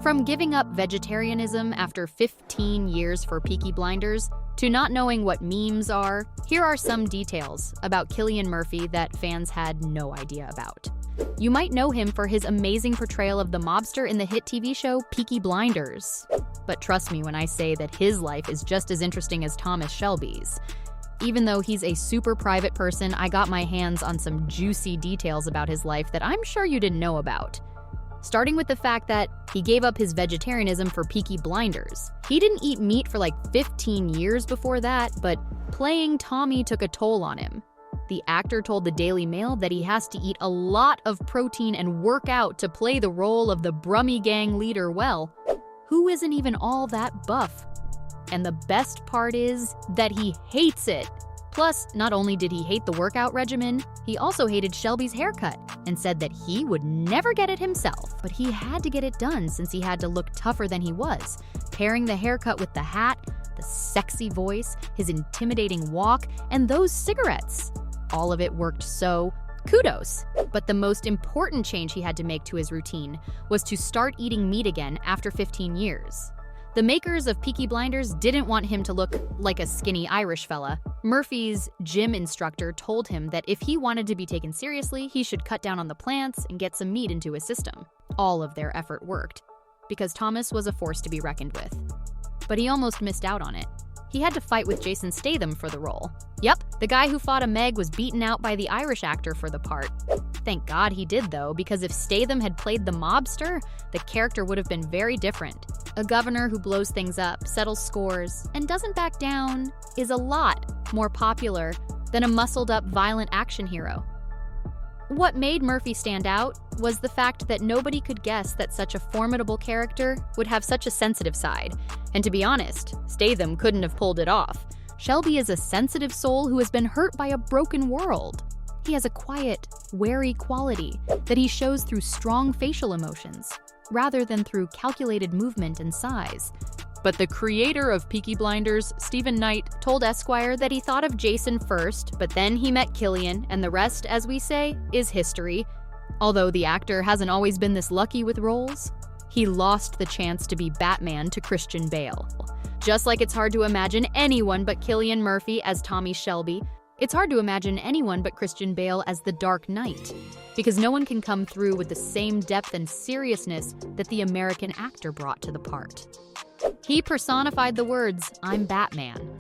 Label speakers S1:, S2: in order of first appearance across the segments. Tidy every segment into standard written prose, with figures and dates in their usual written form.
S1: From giving up vegetarianism after 15 years for Peaky Blinders to not knowing what memes are, here are some details about Cillian Murphy that fans had no idea about. You might know him for his amazing portrayal of the mobster in the hit TV show Peaky Blinders. But trust me when I say that his life is just as interesting as Thomas Shelby's. Even though he's a super private person, I got my hands on some juicy details about his life that I'm sure you didn't know about. Starting with the fact that he gave up his vegetarianism for Peaky Blinders. He didn't eat meat for like 15 years before that, but playing Tommy took a toll on him. The actor told the Daily Mail that he has to eat a lot of protein and work out to play the role of the Brummy Gang leader well, who isn't even all that buff. And the best part is that he hates it. Plus, not only did he hate the workout regimen, he also hated Shelby's haircut and said that he would never get it himself. But he had to get it done since he had to look tougher than he was, pairing the haircut with the hat, the sexy voice, his intimidating walk, and those cigarettes. All of it worked, so kudos. But the most important change he had to make to his routine was to start eating meat again after 15 years. The makers of Peaky Blinders didn't want him to look like a skinny Irish fella. Murphy's gym instructor told him that if he wanted to be taken seriously, he should cut down on the plants and get some meat into his system. All of their effort worked, because Thomas was a force to be reckoned with. But he almost missed out on it. He had to fight with Jason Statham for the role. Yep, the guy who fought a Meg was beaten out by the Irish actor for the part. Thank God he did though, because if Statham had played the mobster, the character would have been very different. A governor who blows things up, settles scores, and doesn't back down is a lot more popular than a muscled-up violent action hero. What made Murphy stand out was the fact that nobody could guess that such a formidable character would have such a sensitive side. And to be honest, Statham couldn't have pulled it off. Shelby is a sensitive soul who has been hurt by a broken world. He has a quiet, wary quality that he shows through strong facial emotions, rather than through calculated movement and size. But the creator of Peaky Blinders, Stephen Knight, told Esquire that he thought of Jason first, but then he met Cillian, and the rest, as we say, is history. Although the actor hasn't always been this lucky with roles, he lost the chance to be Batman to Christian Bale. Just like it's hard to imagine anyone but Cillian Murphy as Tommy Shelby, it's hard to imagine anyone but Christian Bale as the Dark Knight, because no one can come through with the same depth and seriousness that the American actor brought to the part. He personified the words, "I'm Batman."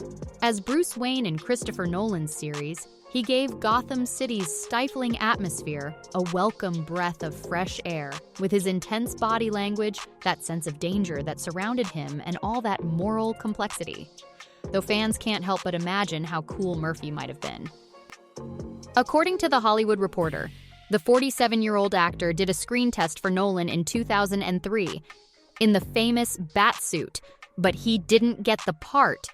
S1: As Bruce Wayne in Christopher Nolan's series, he gave Gotham City's stifling atmosphere a welcome breath of fresh air, with his intense body language, that sense of danger that surrounded him, and all that moral complexity. Though fans can't help but imagine how cool Murphy might have been. According to The Hollywood Reporter, the 47-year-old actor did a screen test for Nolan in 2003 in the famous Batsuit, but he didn't get the part.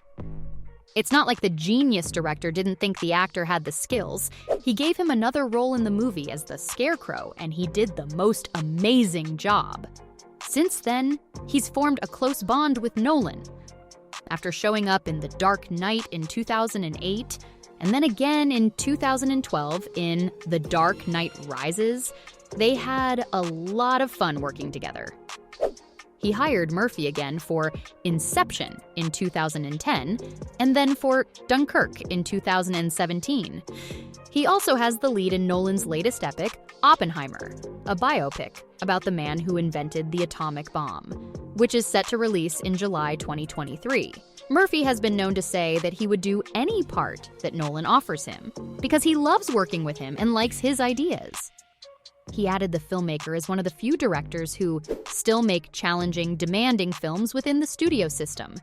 S1: It's not like the genius director didn't think the actor had the skills. He gave him another role in the movie as the Scarecrow, and he did the most amazing job. Since then, he's formed a close bond with Nolan. After showing up in The Dark Knight in 2008, and then again in 2012 in The Dark Knight Rises, they had a lot of fun working together. He hired Murphy again for Inception in 2010, and then for Dunkirk in 2017. He also has the lead in Nolan's latest epic, Oppenheimer, a biopic about the man who invented the atomic bomb, which is set to release in July 2023. Murphy has been known to say that he would do any part that Nolan offers him, because he loves working with him and likes his ideas. He added the filmmaker is one of the few directors who still make challenging, demanding films within the studio system.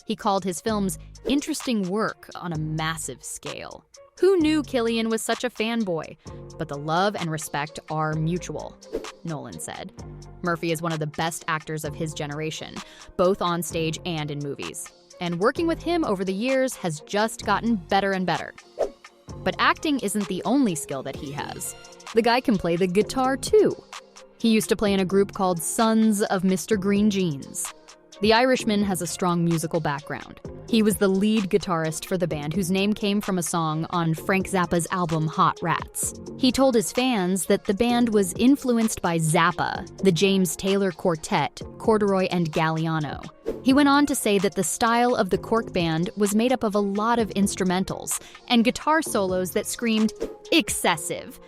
S1: He called his films interesting work on a massive scale. Who knew Cillian was such a fanboy? But the love and respect are mutual, Nolan said. Murphy is one of the best actors of his generation, both on stage and in movies. And working with him over the years has just gotten better and better. But acting isn't the only skill that he has. The guy can play the guitar too. He used to play in a group called Sons of Mr. Green Jeans. The Irishman has a strong musical background. He was the lead guitarist for the band, whose name came from a song on Frank Zappa's album Hot Rats. He told his fans that the band was influenced by Zappa, the James Taylor Quartet, Corduroy and Galliano. He went on to say that the style of the Cork band was made up of a lot of instrumentals and guitar solos that screamed excessive,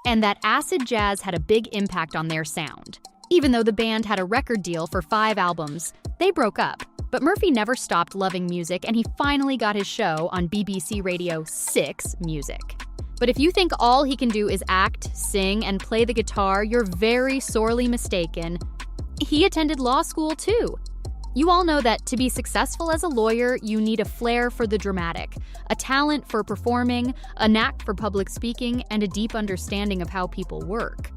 S1: and that acid jazz had a big impact on their sound. Even though the band had a record deal for 5 albums, they broke up. But Murphy never stopped loving music, and he finally got his show on BBC Radio 6 Music. But if you think all he can do is act, sing, and play the guitar, you're very sorely mistaken. He attended law school too. You all know that to be successful as a lawyer, you need a flair for the dramatic, a talent for performing, a knack for public speaking, and a deep understanding of how people work.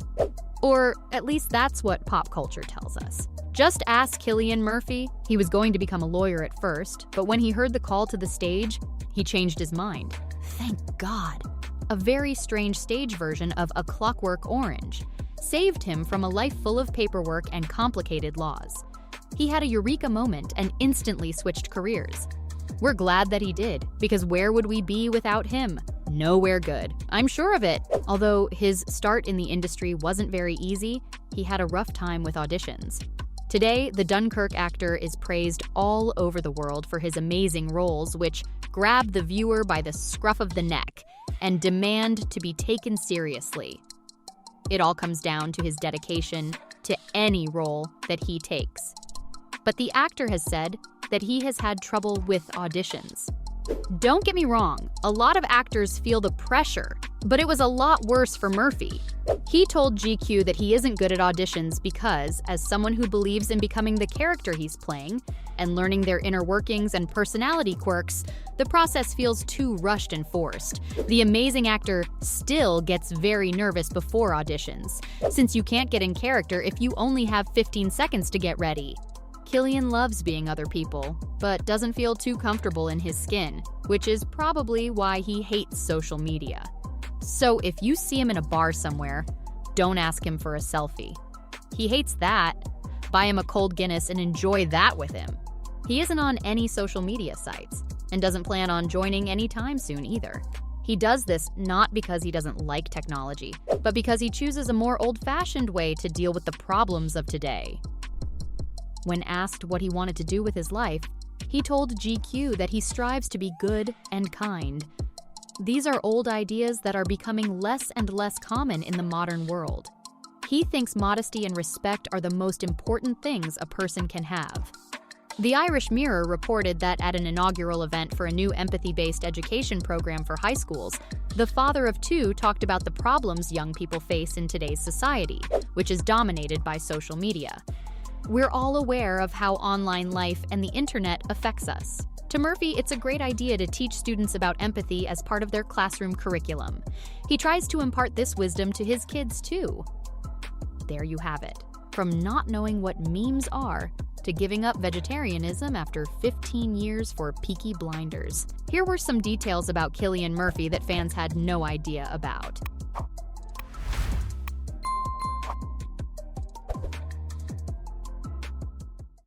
S1: Or at least that's what pop culture tells us. Just ask Cillian Murphy. He was going to become a lawyer at first, but when he heard the call to the stage, he changed his mind. Thank God. A very strange stage version of A Clockwork Orange saved him from a life full of paperwork and complicated laws. He had a eureka moment and instantly switched careers. We're glad that he did, because where would we be without him? Nowhere good. I'm sure of it. Although his start in the industry wasn't very easy, he had a rough time with auditions. Today, the Dunkirk actor is praised all over the world for his amazing roles, which grab the viewer by the scruff of the neck and demand to be taken seriously. It all comes down to his dedication to any role that he takes. But the actor has said that he has had trouble with auditions. Don't get me wrong, a lot of actors feel the pressure, but it was a lot worse for Murphy. He told GQ that he isn't good at auditions because, as someone who believes in becoming the character he's playing and learning their inner workings and personality quirks, the process feels too rushed and forced. The amazing actor still gets very nervous before auditions, since you can't get in character if you only have 15 seconds to get ready. Cillian loves being other people, but doesn't feel too comfortable in his skin, which is probably why he hates social media. So if you see him in a bar somewhere, don't ask him for a selfie. He hates that. Buy him a cold Guinness and enjoy that with him. He isn't on any social media sites, and doesn't plan on joining anytime soon either. He does this not because he doesn't like technology, but because he chooses a more old-fashioned way to deal with the problems of today. When asked what he wanted to do with his life, he told GQ that he strives to be good and kind. These are old ideas that are becoming less and less common in the modern world. He thinks modesty and respect are the most important things a person can have. The Irish Mirror reported that at an inaugural event for a new empathy-based education program for high schools, the father of 2 talked about the problems young people face in today's society, which is dominated by social media. We're all aware of how online life and the internet affects us. To Murphy, it's a great idea to teach students about empathy as part of their classroom curriculum. He tries to impart this wisdom to his kids too. There you have it. From not knowing what memes are to giving up vegetarianism after 15 years for Peaky Blinders. Here were some details about Cillian Murphy that fans had no idea about.